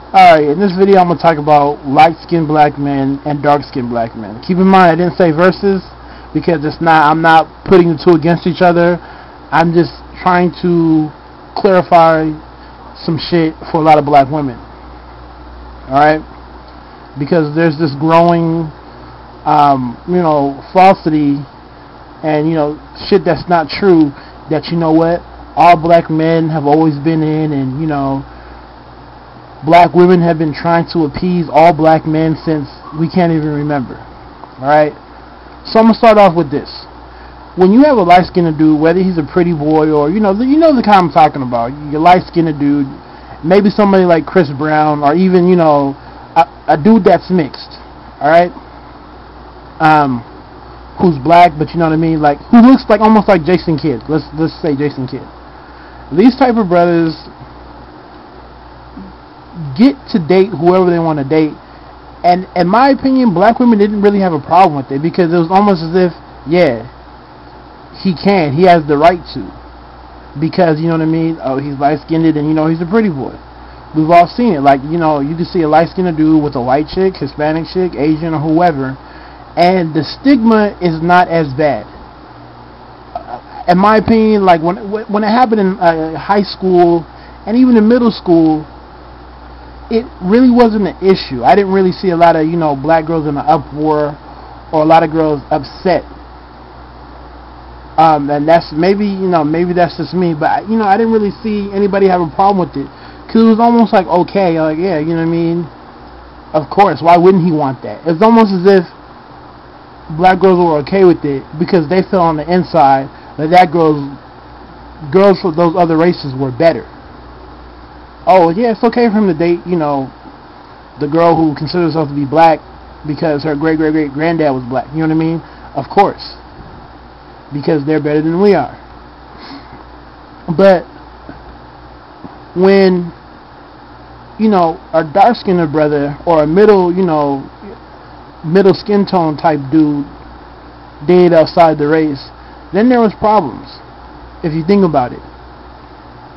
Alright, in this video I'm going to talk about light-skinned black men and dark-skinned black men. Keep in mind I didn't say versus because I'm not putting the two against each other. I'm just trying to clarify some shit for a lot of black women. Alright? Because there's this growing, falsity and, shit that's not true that, all black men have always been in and, black women have been trying to appease all black men since we can't even remember. Alright? So I'm going to start off with this. When you have a light-skinned dude, whether he's a pretty boy or, the kind I'm talking about. You're light-skinned dude, maybe somebody like Chris Brown or even, a dude that's mixed. Alright? Who's black, but you know what I mean? Like, who looks like almost like Jason Kidd. Let's say Jason Kidd. These type of brothers get to date whoever they want to date, and in my opinion black women didn't really have a problem with it because it was almost as if he has the right to, because you know what I mean, he's light skinned and he's a pretty boy. We've all seen it, like you can see a light skinned dude with a white chick, Hispanic chick, Asian or whoever, and the stigma is not as bad. In my opinion, like when it happened in high school and even in middle school, it really wasn't an issue. I didn't really see a lot of, black girls in an uproar or a lot of girls upset. And that's maybe that's just me, but I didn't really see anybody have a problem with it. Cause it was almost like, okay, like, yeah, you know what I mean? Of course, why wouldn't he want that? It's almost as if black girls were okay with it because they felt on the inside that girls from those other races were better. Oh, yeah, it's okay for him to date, the girl who considers herself to be black because her great-great-great-granddad was black. You know what I mean? Of course. Because they're better than we are. But when, a dark-skinned brother or a middle skin tone type dude dated outside the race, then there was problems, if you think about it.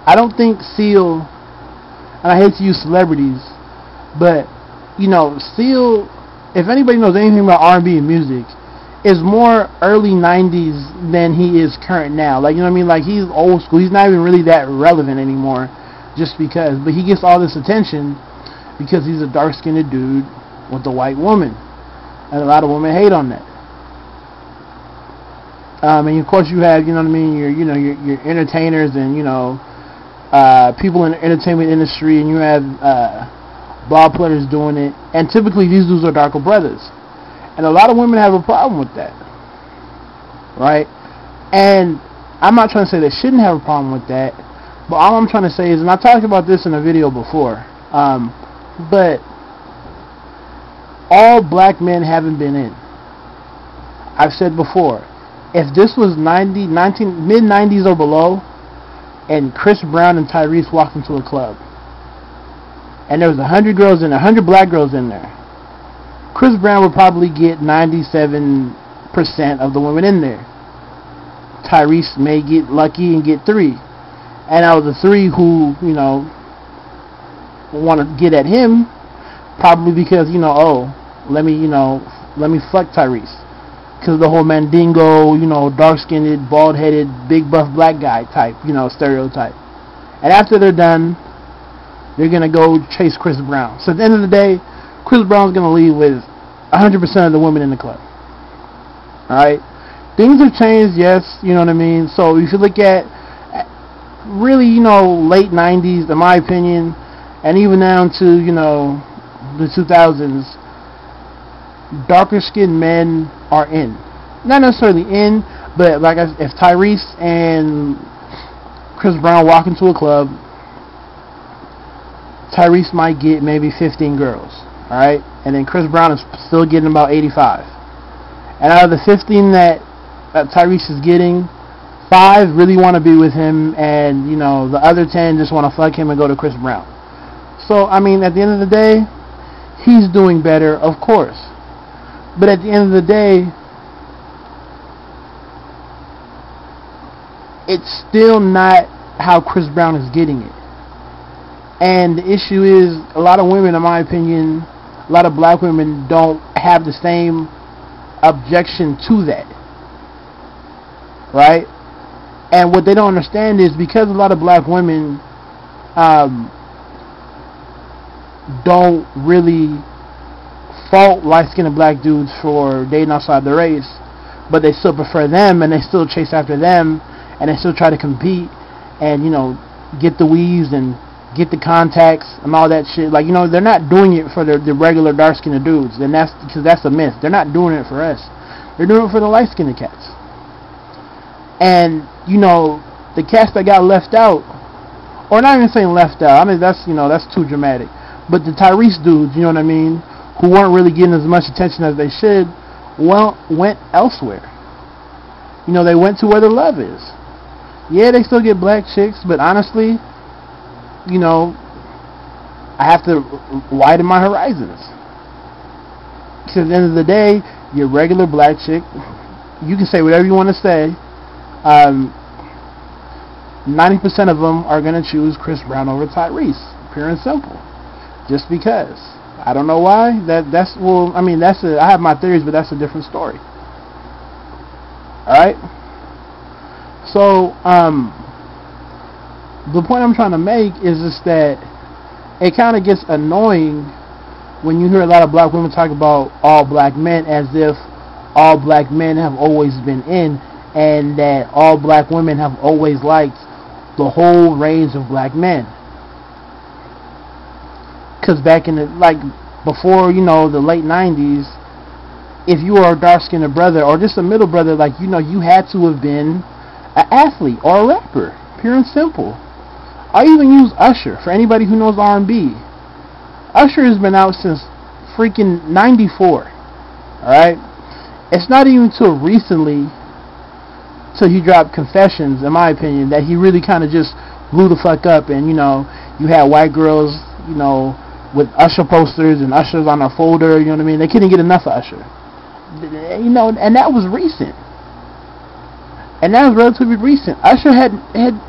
I don't think Seal... and I hate to use celebrities, but Seal, if anybody knows anything about R&B and music, is more early 90s than he is current now. Like, you know what I mean? Like, he's old school. He's not even really that relevant anymore just because, but he gets all this attention because he's a dark-skinned dude with a white woman. And a lot of women hate on that. And of course you have, your entertainers and, people in the entertainment industry, and you have ball players doing it, and typically these dudes are darker brothers, and a lot of women have a problem with that, right? And I'm not trying to say they shouldn't have a problem with that, but all I'm trying to say is, and I talked about this in a video before, but all black men haven't been in. I've said before, if this was mid-90s or below, and Chris Brown and Tyrese walked into a club, and there was 100 girls and 100 black girls in there, Chris Brown would probably get 97% of the women in there. Tyrese may get lucky and get 3. And out of the 3 who, want to get at him, probably because, let me fuck Tyrese. Because the whole Mandingo, dark-skinned, bald-headed, big buff black guy type, stereotype. And after they're done, they're going to go chase Chris Brown. So at the end of the day, Chris Brown's going to leave with 100% of the women in the club. Alright? Things have changed, yes, you know what I mean? So if you look at really, late 90s, in my opinion, and even down to, the 2000s, darker skinned men are in. Not necessarily in, but like if Tyrese and Chris Brown walk into a club, Tyrese might get maybe 15 girls, alright? And then Chris Brown is still getting about 85. And out of the 15 that Tyrese is getting, 5 really want to be with him, and the other 10 just want to fuck him and go to Chris Brown. So I mean, at the end of the day, he's doing better, of course. But at the end of the day, it's still not how Chris Brown is getting it. And the issue is, a lot of women, in my opinion, a lot of black women don't have the same objection to that, right? And what they don't understand is, because a lot of black women don't really fault light-skinned black dudes for dating outside the race, but they still prefer them, and they still chase after them, and they still try to compete, and, you know, get the weaves and get the contacts and all that shit. Like, you know, they're not doing it for the regular dark-skinned dudes, and that's because that's a myth. They're not doing it for us. They're doing it for the light-skinned cats. And, you know, the cats that got left out, or not even saying left out, I mean, that's, you know, that's too dramatic, but the Tyrese dudes, you know what I mean, who weren't really getting as much attention as they should, well, went elsewhere. You know, they went to where the love is. Yeah, they still get black chicks, but honestly, you know, I have to widen my horizons. Because at the end of the day, your regular black chick, you can say whatever you want to say, 90% of them are going to choose Chris Brown over Tyrese, pure and simple, just because. I don't know why. Well, I mean, I have my theories, but that's a different story. All right. So, the point I'm trying to make is just that it kind of gets annoying when you hear a lot of black women talk about all black men as if all black men have always been in, and that all black women have always liked the whole range of black men. Because back in the, like, before, you know, the late 90s, if you were a dark-skinned brother or just a middle brother, like, you know, you had to have been an athlete or a rapper, pure and simple. I even use Usher for anybody who knows R&B. Usher has been out since freaking 94. Alright? It's not even till recently, till he dropped Confessions, in my opinion, that he really kind of just blew the fuck up. And, you know, you had white girls, you know, with Usher posters and Usher's on their folder, you know what I mean? They couldn't get enough of Usher. You know, and that was recent. And that was relatively recent. Usher had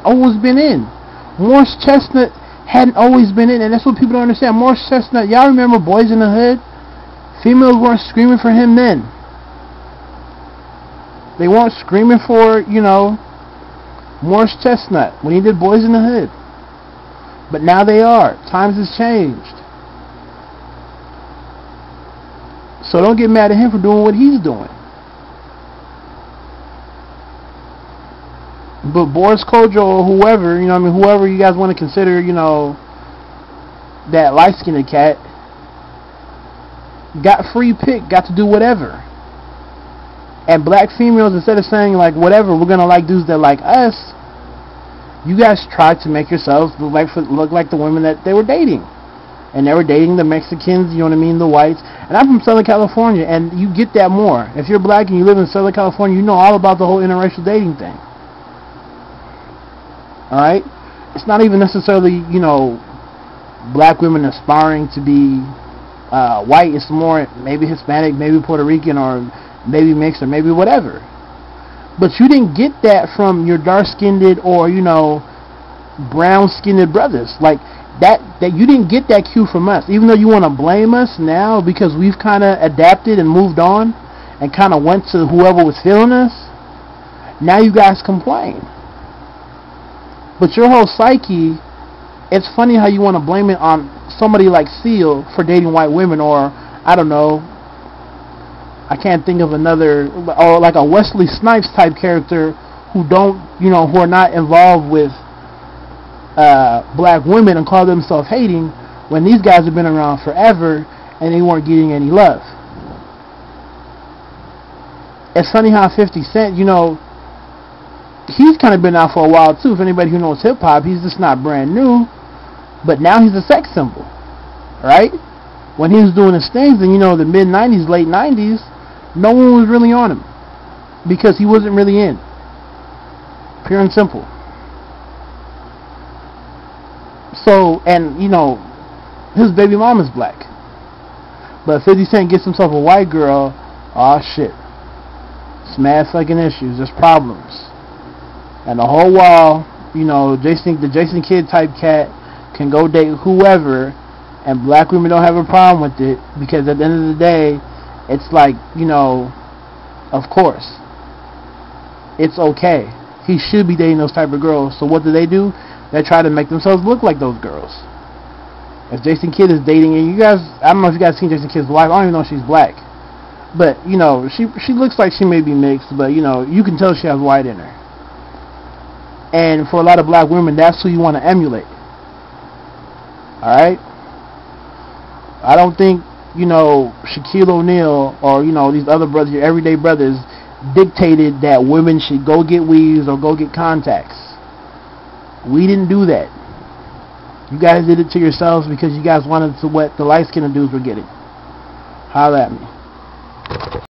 always been in. Morris Chestnut hadn't always been in, and that's what people don't understand. Morris Chestnut, y'all remember Boys in the Hood? Females weren't screaming for him then. They weren't screaming for, you know, Morris Chestnut when he did Boys in the Hood. But now they are. Times has changed. So don't get mad at him for doing what he's doing. But Boris Kodjoe or whoever, you know, I mean, whoever you guys want to consider, you know, that light-skinned cat, got free pick, got to do whatever. And black females, instead of saying, like, whatever, we're going to like dudes that like us, you guys tried to make yourselves look like the women that they were dating. And they were dating the Mexicans, you know what I mean, the whites. And I'm from Southern California, and you get that more. If you're black and you live in Southern California, you know all about the whole interracial dating thing. Alright? It's not even necessarily, you know, black women aspiring to be white. It's more maybe Hispanic, maybe Puerto Rican, or maybe mixed, or maybe whatever. But you didn't get that from your dark-skinned or, you know, brown-skinned brothers. Like, that you didn't get that cue from us. Even though you want to blame us now because we've kind of adapted and moved on and kind of went to whoever was feeling us, now you guys complain. But your whole psyche, it's funny how you want to blame it on somebody like Seal for dating white women, or, I don't know, I can't think of another, or like a Wesley Snipes type character who don't, you know, who are not involved with black women and call themselves hating, when these guys have been around forever and they weren't getting any love. It's funny how 50 Cent, you know, he's kind of been out for a while too. If anybody who knows hip hop, he's just not brand new, but now he's a sex symbol, right? When he was doing his things in, you know, the mid 90s, late 90s, no one was really on him because he wasn't really in. Pure and simple. So, and, you know, his baby mama's black. But 50 Cent gets himself a white girl, aw shit. It's mad fucking issues, there's problems. And the whole while, you know, the Jason Kidd type cat can go date whoever, and black women don't have a problem with it, because at the end of the day, it's like, of course, it's okay. He should be dating those type of girls. So what do? They try to make themselves look like those girls. If Jason Kidd is dating, and you guys, I don't know if you guys seen Jason Kidd's wife. I don't even know if she's black, but she looks like she may be mixed, but you can tell she has white in her. And for a lot of black women, that's who you want to emulate. All right. I don't think Shaquille O'Neal or these other brothers, your everyday brothers, dictated that women should go get weaves or go get contacts. We didn't do that. You guys did it to yourselves because you guys wanted to what the light-skinned dudes were getting. Holla at me.